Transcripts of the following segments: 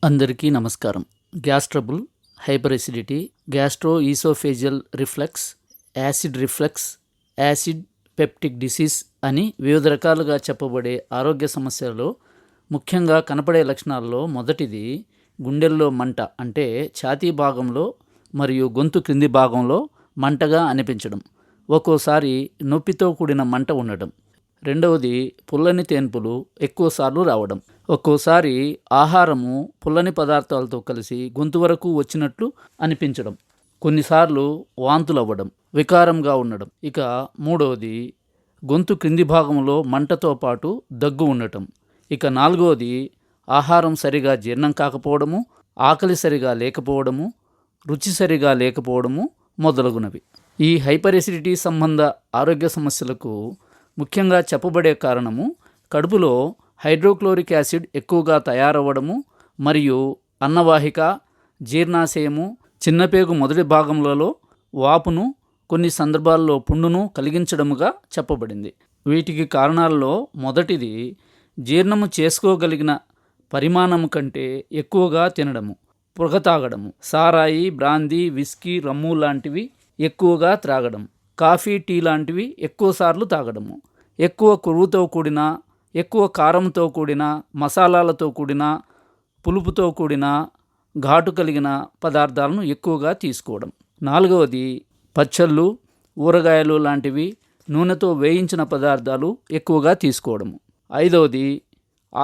అందరికీ నమస్కారం. Gas trouble, hyperacidity, gastro oesophageal reflux, acid reflux, acid peptic disease అని వివిధ రకాలుగా చెప్పబడే ఆరోగ్య సమస్యలలో ముఖ్యంగా కనపడే లక్షణాల్లో మొదటిది గుండెల్లో మంట, అంటే ఛాతీ భాగంలో మరియు గొంతు క్రింది భాగంలో మంటగా అనిపించడం, ఒక్కోసారి నొప్పితో కూడిన మంట ఉండడం. రెండవది పుల్లని తేన్పులు ఎక్కువసార్లు రావడం, ఒక్కోసారి ఆహారము పుల్లని పదార్థాలతో కలిసి గొంతు వరకు వచ్చినట్లు అనిపించడం, కొన్నిసార్లు వాంతులు అవ్వడం, వికారంగా ఉండడం. ఇక మూడవది గొంతు క్రింది భాగంలో మంటతో పాటు దగ్గు ఉండటం. ఇక నాలుగవది ఆహారం సరిగా జీర్ణం కాకపోవడము, ఆకలి సరిగా లేకపోవడము, రుచి సరిగా లేకపోవడము మొదలగునవి. ఈ హైపర్ ఎసిడిటీ సంబంధ ఆరోగ్య సమస్యలకు ముఖ్యంగా చెప్పబడే కారణము కడుపులో హైడ్రోక్లోరిక్ యాసిడ్ ఎక్కువగా తయారవ్వడము మరియు అన్నవాహిక, జీర్ణాశయము, చిన్నపేగు మొదటి భాగంలో వాపును, కొన్ని సందర్భాల్లో పుండును కలిగించడముగా చెప్పబడింది. వీటికి కారణాల్లో మొదటిది జీర్ణము చేసుకోగలిగిన పరిమాణము కంటే ఎక్కువగా తినడము, పొగ తాగడము, సారాయి, బ్రాందీ, విస్కీ, రమ్ము లాంటివి ఎక్కువగా త్రాగడం, కాఫీ, టీ లాంటివి ఎక్కువసార్లు తాగడము, ఎక్కువ కొవ్వుతో కూడిన, ఎక్కువ కారంతో కూడిన, మసాలాలతో కూడిన, పులుపుతో కూడిన, ఘాటు కలిగిన పదార్థాలను ఎక్కువగా తీసుకోవడం. నాలుగవది పచ్చళ్ళు, ఊరగాయలు లాంటివి నూనెతో వేయించిన పదార్థాలు ఎక్కువగా తీసుకోవడము. ఐదవది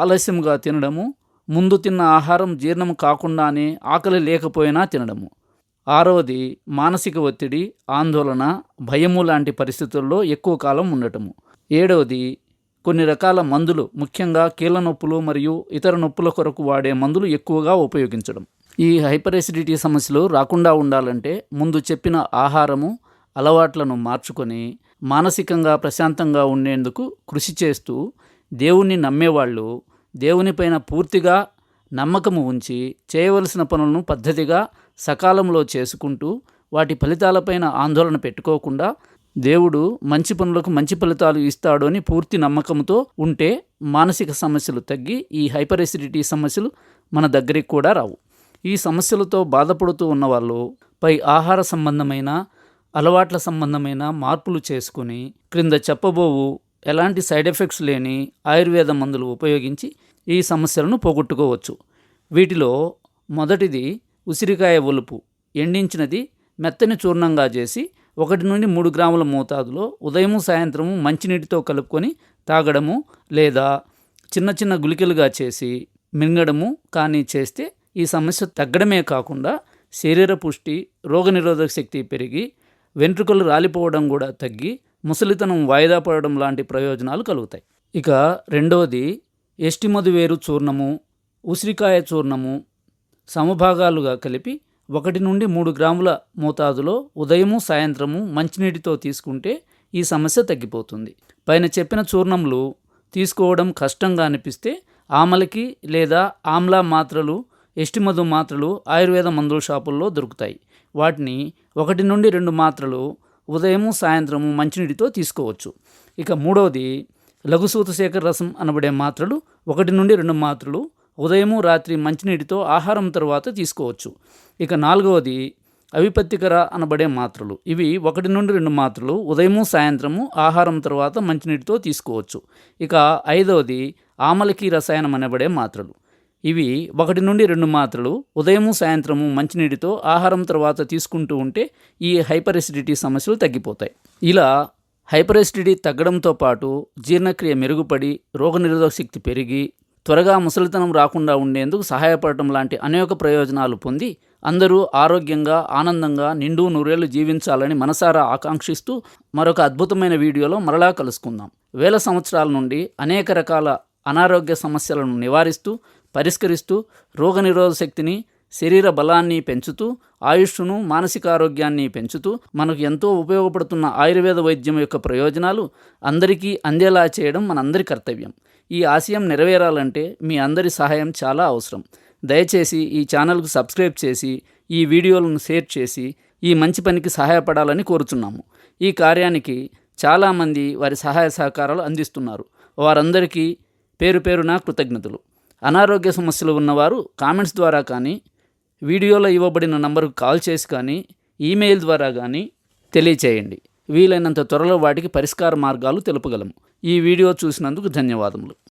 ఆలస్యంగా తినడము, ముందు తిన్న ఆహారం జీర్ణం కాకుండానే ఆకలి లేకపోయినా తినడము. ఆరవది మానసిక ఒత్తిడి, ఆందోళన, భయము లాంటి పరిస్థితుల్లో ఎక్కువ కాలం ఉండటము. ఏడవది కొన్ని రకాల మందులు, ముఖ్యంగా కీళ్ళ నొప్పులు మరియు ఇతర నొప్పుల కొరకు వాడే మందులు ఎక్కువగా ఉపయోగించడం. ఈ హైపర్ ఎసిడిటీ సమస్యలు రాకుండా ఉండాలంటే ముందు చెప్పిన ఆహారము అలవాట్లను మార్చుకొని మానసికంగా ప్రశాంతంగా ఉండేందుకు కృషి చేస్తూ, దేవుణ్ణి నమ్మేవాళ్ళు దేవునిపైన పూర్తిగా నమ్మకము ఉంచి చేయవలసిన పనులను పద్ధతిగా సకాలంలో చేసుకుంటూ వాటి ఫలితాలపైన ఆందోళన పెట్టుకోకుండా దేవుడు మంచి పనులకు మంచి ఫలితాలు ఇస్తాడు అని పూర్తి నమ్మకంతో ఉంటే మానసిక సమస్యలు తగ్గి ఈ హైపర్ ఎసిడిటీ సమస్యలు మన దగ్గరికి కూడా రావు. ఈ సమస్యలతో బాధపడుతూ ఉన్నవాళ్ళు పై ఆహార సంబంధమైన, అలవాట్ల సంబంధమైన మార్పులు చేసుకుని క్రింద చెప్పబోవు ఎలాంటి సైడ్ ఎఫెక్ట్స్ లేని ఆయుర్వేద మందులు ఉపయోగించి ఈ సమస్యలను పోగొట్టుకోవచ్చు. వీటిలో మొదటిది ఉసిరికాయ ఒలుపు, ఎండించినది మెత్తని చూర్ణంగా చేసి 1 నుండి 3 గ్రాముల మోతాదులో ఉదయము సాయంత్రము మంచినీటితో కలుపుకొని తాగడము, లేదా చిన్న చిన్న గుళికలుగా చేసి మింగడము కానీ చేస్తే ఈ సమస్య తగ్గడమే కాకుండా శరీర పుష్టి, రోగనిరోధక శక్తి పెరిగి వెంట్రుకలు రాలిపోవడం కూడా తగ్గి ముసలితనం వాయిదా పడడం లాంటి ప్రయోజనాలు కలుగుతాయి. ఇక రెండవది ఎస్టిమధువేరు చూర్ణము, ఉసిరికాయ చూర్ణము సమభాగాలుగా కలిపి 1 నుండి 3 గ్రాముల మోతాదులో ఉదయము సాయంత్రము మంచినీటితో తీసుకుంటే ఈ సమస్య తగ్గిపోతుంది. పైన చెప్పిన చూర్ణములు తీసుకోవడం కష్టంగా అనిపిస్తే ఆమలకి లేదా ఆమ్లా మాత్రలు, ఎస్టిమధు మాత్రలు ఆయుర్వేద మందుల షాపుల్లో దొరుకుతాయి. వాటిని 1 నుండి 2 మాత్రలు ఉదయము సాయంత్రము మంచినీటితో తీసుకోవచ్చు. ఇక మూడవది లఘుసూతశేఖర రసం అనబడే మాత్రలు 1 నుండి 2 మాత్రలు ఉదయము రాత్రి మంచినీటితో ఆహారం తర్వాత తీసుకోవచ్చు. ఇక నాలుగవది అవిపత్తికర అనబడే మాత్రలు, ఇవి 1 నుండి 2 మాత్రలు ఉదయము సాయంత్రము ఆహారం తర్వాత మంచినీటితో తీసుకోవచ్చు. ఇక ఐదవది ఆమలకి రసాయనం అనబడే మాత్రలు, ఇవి 1 నుండి 2 మాత్రలు ఉదయము సాయంత్రము మంచినీటితో ఆహారం తర్వాత తీసుకుంటూ ఉంటే ఈ హైపర్ ఎసిడిటీ సమస్యలు తగ్గిపోతాయి. ఇలా హైపర్ ఎసిడిటీ తగ్గడంతో పాటు జీర్ణక్రియ మెరుగుపడి రోగనిరోధక శక్తి పెరిగి త్వరగా ముసలితనం రాకుండా ఉండేందుకు సహాయపడటం లాంటి అనేక ప్రయోజనాలు పొంది అందరూ ఆరోగ్యంగా, ఆనందంగా, నిండు నూరేళ్లు జీవించాలని మనసారా ఆకాంక్షిస్తూ మరొక అద్భుతమైన వీడియోలో మరలా కలుసుకుందాం. వేల సంవత్సరాల నుండి అనేక రకాల అనారోగ్య సమస్యలను నివారిస్తూ, పరిష్కరిస్తూ, రోగనిరోధక శక్తిని, శరీర బలాన్ని పెంచుతూ, ఆయుష్ను, మానసిక ఆరోగ్యాన్ని పెంచుతూ మనకు ఎంతో ఉపయోగపడుతున్న ఆయుర్వేద వైద్యం యొక్క ప్రయోజనాలు అందరికీ అందేలా చేయడం మనందరి కర్తవ్యం. ఈ ఆశయం నెరవేరాలంటే మీ అందరి సహాయం చాలా అవసరం. దయచేసి ఈ ఛానల్కు సబ్స్క్రైబ్ చేసి ఈ వీడియోలను షేర్ చేసి ఈ మంచి పనికి సహాయపడాలని కోరుచున్నాము. ఈ కార్యానికి చాలామంది వారి సహాయ సహకారాలు అందిస్తున్నారు. వారందరికీ పేరు పేరున కృతజ్ఞతలు. అనారోగ్య సమస్యలు ఉన్నవారు కామెంట్స్ ద్వారా కానీ, వీడియోలో ఇవ్వబడిన నంబరుకు కాల్ చేసి కానీ, ఈమెయిల్ ద్వారా కానీ తెలియచేయండి. వీలైనంత త్వరలో వాటికి పరిష్కార మార్గాలు తెలుపగలము. ఈ వీడియో చూసినందుకు ధన్యవాదములు.